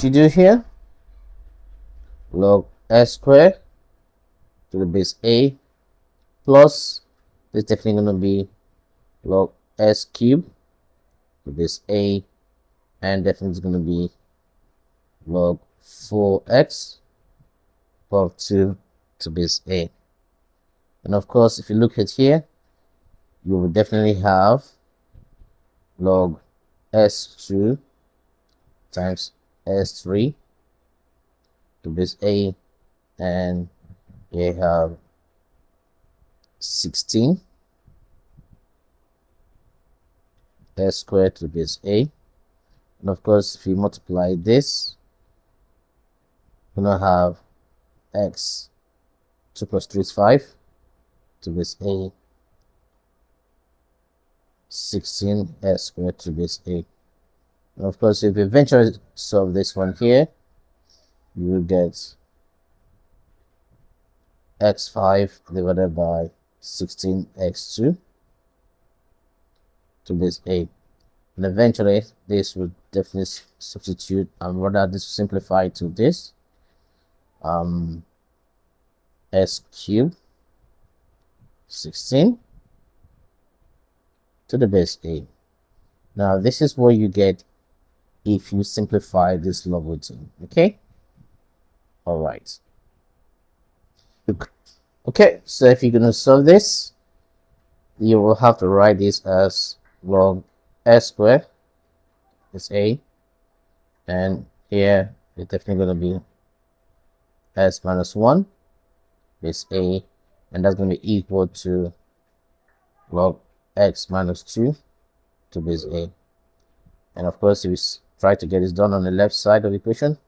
you do here, log s squared to the base a plus, this is definitely going to be log s cubed to the base a, and definitely is going to be log 4x power 2 to base a. And of course, if you look at here, you will definitely have log s2 times s3 to base a, and you have 16 s squared to the base a. And of course, if you multiply this, you're gonna have x 2 plus 3 is 5 to base a, 16 s squared to base a. And of course, if you eventually solve this one here, you will get x5 divided by 16x2 to base a. And eventually, this will definitely substitute, and rather this will simplify to this s cubed 16 to the base a. Now, this is what you get if you simplify this logarithm. Okay, all right. Okay, so if you're going to solve this, you will have to write this as log s squared is a, and here it's definitely going to be s minus 1 is a, and that's going to be equal to log x minus 2 to base a. And of course, if you try to get this done on the left side of the equation,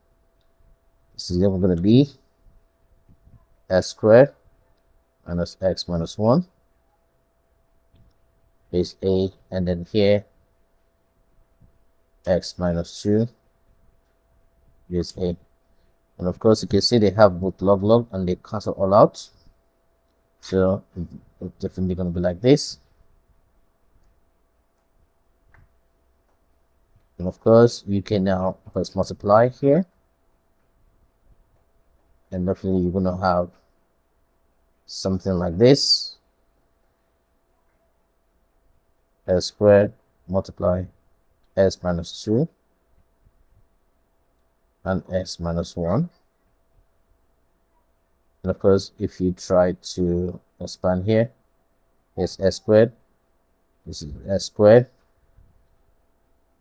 this is going to be s squared minus x minus 1 base a, and then here x minus 2 base a. And of course, you can see they have both log and they cancel all out, so it's definitely going to be like this. And of course, you can now press multiply here, and definitely you're going to have something like this: s squared multiply s minus 2 and s minus 1. And of course, if you try to expand here, it's s squared, this is s squared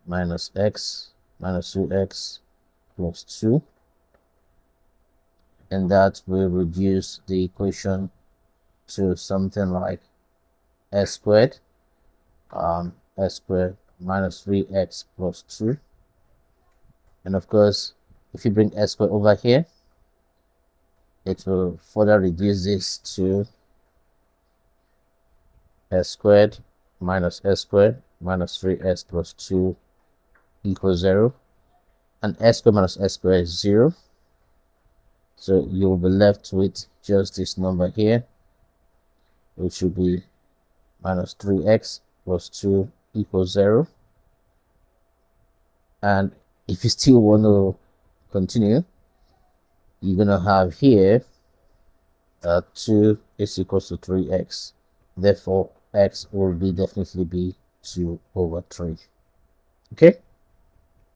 minus x minus 2x plus 2, and that will reduce the equation to something like s squared minus 3x plus 2. And of course, if you bring s squared over here, it will further reduce this to s squared minus s squared minus 3s plus 2 equals 0, and s squared minus s squared is 0. So you will be left with just this number here, which will be minus 3x plus 2 equals 0. And if you still want to continue, you're going to have here 2 is equals to 3x. Therefore, x will definitely be 2 over 3. Okay.